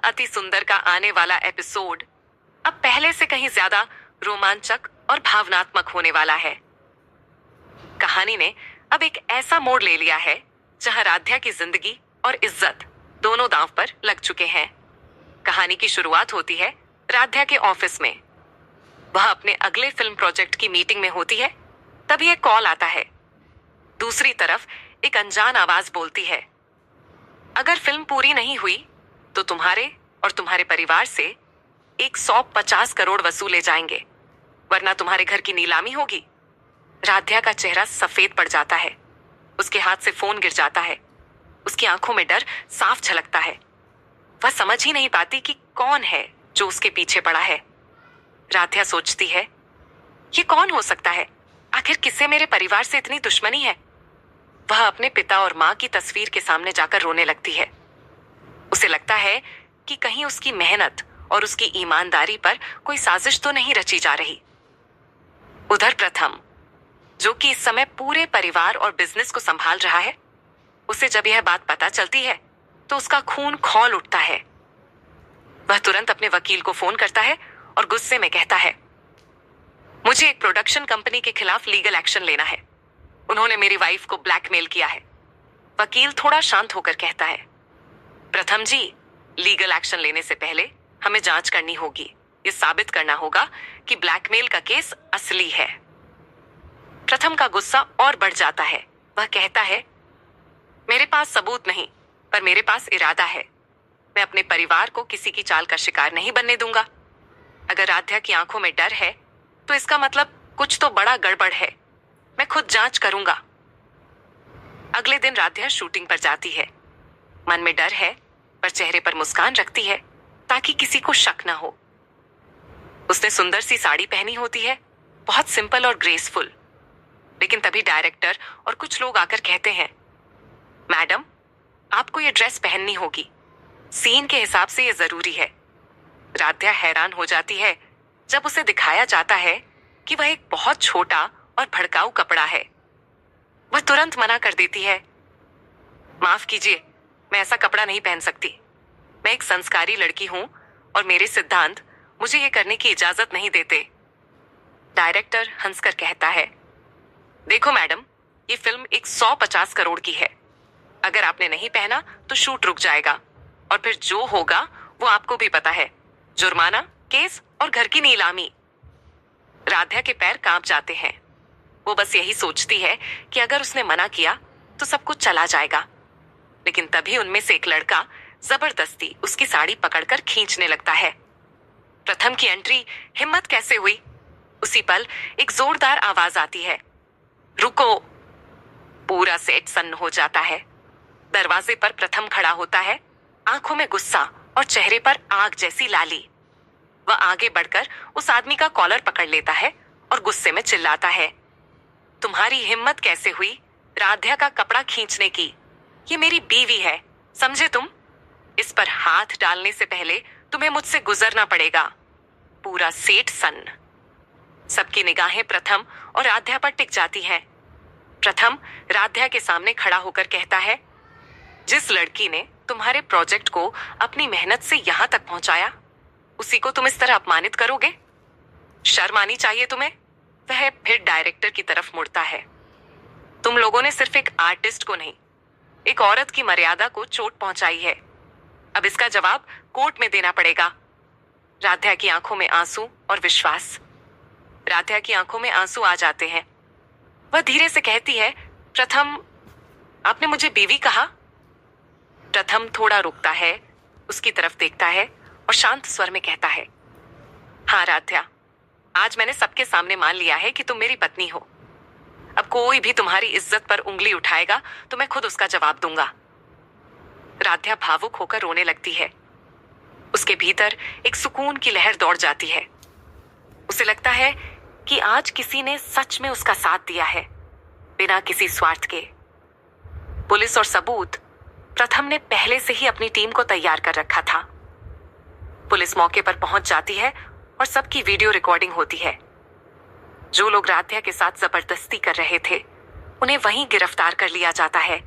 अति सुंदर का आने वाला एपिसोड अब पहले से कहीं ज्यादा रोमांचक और भावनात्मक होने वाला है। कहानी ने अब एक ऐसा मोड़ ले लिया है जहां राध्या की जिंदगी और इज्जत दोनों दांव पर लग चुके हैं। कहानी की शुरुआत होती है राध्या के ऑफिस में। वह अपने अगले फिल्म प्रोजेक्ट की मीटिंग में होती है, तभी एक कॉल आता है। दूसरी तरफ एक अनजान आवाज बोलती है, अगर फिल्म पूरी नहीं हुई तो तुम्हारे और तुम्हारे परिवार से 150 करोड़ वसूले जाएंगे, वरना तुम्हारे घर की नीलामी होगी। राध्या का चेहरा सफेद पड़ जाता है, उसके हाथ से फोन गिर जाता है, उसकी आंखों में डर साफ झलकता है। वह समझ ही नहीं पाती कि कौन है जो उसके पीछे पड़ा है। राध्या सोचती है, ये कौन हो सकता है? आखिर किससे मेरे परिवार से इतनी दुश्मनी है? वह अपने पिता और मां की तस्वीर के सामने जाकर रोने लगती है। उसे लगता है कि कहीं उसकी मेहनत और उसकी ईमानदारी पर कोई साजिश तो नहीं रची जा रही। उधर प्रथम, जो कि इस समय पूरे परिवार और बिजनेस को संभाल रहा है, उसे जब यह बात पता चलती है तो उसका खून खौल उठता है। वह तुरंत अपने वकील को फोन करता है और गुस्से में कहता है, मुझे एक प्रोडक्शन कंपनी के खिलाफ लीगल एक्शन लेना है। उन्होंने मेरी वाइफ को ब्लैकमेल किया है। वकील थोड़ा शांत होकर कहता है, प्रथम जी, लीगल एक्शन लेने से पहले हमें जांच करनी होगी। ये साबित करना होगा कि ब्लैकमेल का केस असली है। प्रथम का गुस्सा और बढ़ जाता है। वह कहता है, मेरे पास सबूत नहीं, पर मेरे पास इरादा है। मैं अपने परिवार को किसी की चाल का शिकार नहीं बनने दूंगा। अगर राध्या की आंखों में डर है तो इसका मतलब कुछ तो बड़ा गड़बड़ है। मैं खुद जांच करूंगा। अगले दिन राध्या शूटिंग पर जाती है। मन में डर है, पर चेहरे पर मुस्कान रखती है ताकि किसी को शक ना हो। उसने सुंदर सी साड़ी पहनी होती है, बहुत सिंपल और ग्रेसफुल। लेकिन तभी डायरेक्टर और कुछ लोग आकर कहते हैं, मैडम, आपको ये ड्रेस पहननी होगी। सीन के हिसाब से ये जरूरी है। राध्या हैरान हो जाती है जब उसे दिखाया जाता है कि वह एक बहुत छोटा और भड़काऊ कपड़ा है। वह तुरंत मना कर देती है, माफ कीजिए, मैं ऐसा कपड़ा नहीं पहन सकती। मैं एक संस्कारी लड़की हूं और मेरे सिद्धांत मुझे ये करने की इजाजत नहीं देते। डायरेक्टर हंसकर कहता है, देखो मैडम, ये फिल्म 150 करोड़ की है। अगर आपने नहीं पहना तो शूट रुक जाएगा और फिर जो होगा वो आपको भी पता है, जुर्माना, केस और घर की नीलामी। राध्या के पैर कांप जाते हैं। वो बस यही सोचती है कि अगर उसने मना किया तो सब कुछ चला जाएगा। लेकिन तभी उनमें से एक लड़का जबरदस्ती उसकी साड़ी पकड़कर खींचने लगता है। प्रथम की एंट्री हिम्मत कैसे हुई? उसी पल एक जोरदार आवाज आती है, रुको। पूरा सेट सन्न हो जाता है। दरवाजे पर प्रथम खड़ा होता है, आंखों में गुस्सा और चेहरे पर आग जैसी लाली। वह आगे बढ़कर उस आदमी का कॉलर पकड़ लेता है और गुस्से में चिल्लाता है, तुम्हारी हिम्मत कैसे हुई राध्या का कपड़ा खींचने की? ये मेरी बीवी है, समझे तुम? इस पर हाथ डालने से पहले तुम्हें मुझसे गुजरना पड़ेगा। पूरा सेट सन्न। सबकी निगाहें प्रथम और राध्या पर टिक जाती हैं। प्रथम राध्या के सामने खड़ा होकर कहता है, जिस लड़की ने तुम्हारे प्रोजेक्ट को अपनी मेहनत से यहां तक पहुंचाया, उसी को तुम इस तरह अपमानित करोगे? शर्म आनी चाहिए तुम्हें। वह फिर डायरेक्टर की तरफ मुड़ता है, तुम लोगों ने सिर्फ एक आर्टिस्ट को नहीं, एक औरत की मर्यादा को चोट पहुंचाई है। अब इसका जवाब कोर्ट में देना पड़ेगा। राध्या की आंखों में आंसू और विश्वास। राध्या की आंखों में आंसू आ जाते हैं। वह धीरे से कहती है, प्रथम, आपने मुझे बीवी कहा? प्रथम थोड़ा रुकता है, उसकी तरफ देखता है और शांत स्वर में कहता है, हाँ राध्या, आज मैंने सबके सामने मान लिया है कि तुम मेरी पत्नी हो। अब कोई भी तुम्हारी इज्जत पर उंगली उठाएगा तो मैं खुद उसका जवाब दूंगा। राध्या भावुक होकर रोने लगती है। उसके भीतर एक सुकून की लहर दौड़ जाती है। उसे लगता है कि आज किसी ने सच में उसका साथ दिया है, बिना किसी स्वार्थ के। पुलिस और सबूत प्रथम ने पहले से ही अपनी टीम को तैयार कर रखा था। पुलिस मौके पर पहुंच जाती है और सबकी वीडियो रिकॉर्डिंग होती है। जो लोग राध्या के साथ जबरदस्ती कर रहे थे, उन्हें वहीं गिरफ्तार कर लिया जाता है।